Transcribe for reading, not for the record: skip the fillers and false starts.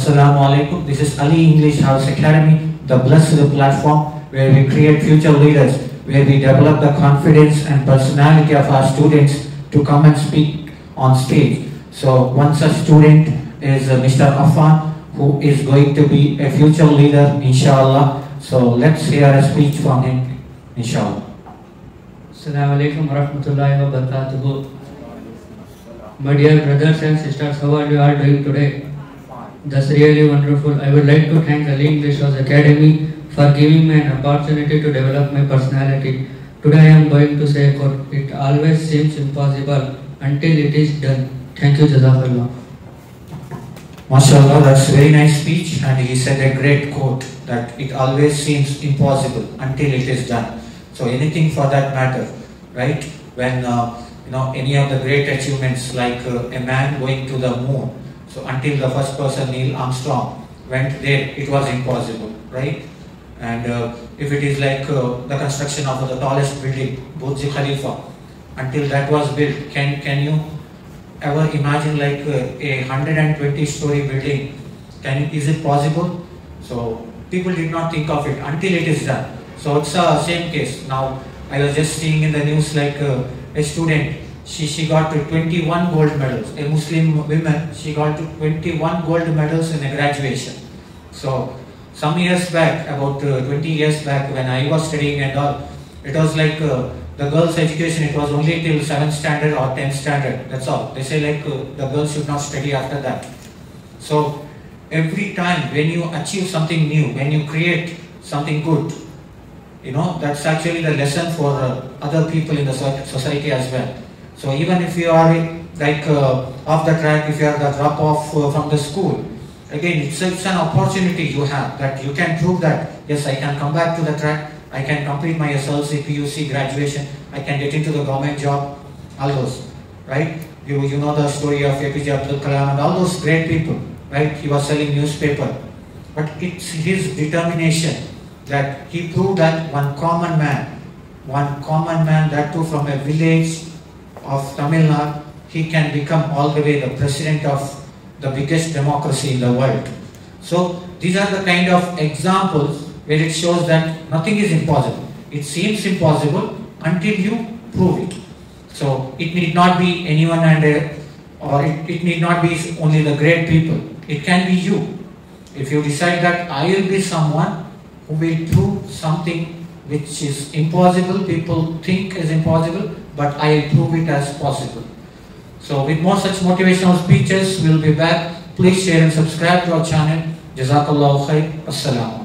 Assalamu alaikum. This is Ali English House Academy, the blessed platform where we create future leaders, where we develop the confidence and personality of our students to come and speak on stage. So one such student is Mr. Affan, who is going to be a future leader, inshallah. So let's hear a speech from him, inshallah. Assalamu alaikum wa rahmatullahi wa barakatuhu. My dear brothers and sisters, how are you all doing today? That's really wonderful. I would like to thank Ali English House Academy for giving me an opportunity to develop my personality. Today I am going to say a quote. It always seems impossible until it is done. Thank you, Jazakallah. MashaAllah, that's a very nice speech, and he said a great quote that it always seems impossible until it is done. So anything for that matter, right? When any of the great achievements like a man going to the moon, so until the first person, Neil Armstrong, went there, it was impossible, right? And if it is like the construction of the tallest building, Burj Khalifa, until that was built, can you ever imagine like a 120-story building? Is it possible? So people did not think of it until it is done. So it's the same case. Now I was just seeing in the news like a student, she got to 21 gold medals. A Muslim woman, she got to 21 gold medals in a graduation. So some years back, about 20 years back, when I was studying and all, it was like the girls' education, it was only till 7th standard or 10th standard. That's all. They say like the girls should not study after that. So every time when you achieve something new, when you create something good, that's actually the lesson for other people in the society as well. So even if you are like off the track, if you are the drop off from the school, again it's an opportunity you have that you can prove that yes, I can come back to the track, I can complete my SLC, PUC graduation, I can get into the government job, all those, right? You know the story of APJ Abdul Kalam and all those great people, right? He was selling newspaper, but it's his determination that he proved that one common man, that too from a village of Tamil Nadu, he can become all the way the president of the biggest democracy in the world. So these are the kind of examples where it shows that nothing is impossible. It seems impossible until you prove it. So it need not be anyone or it need not be only the great people. It can be you. If you decide that I will be someone who will prove something which is impossible, people think is impossible, but I will prove it as possible. So with more such motivational speeches, we'll be back. Please share and subscribe to our channel. Jazakallahu khair. Assalamu.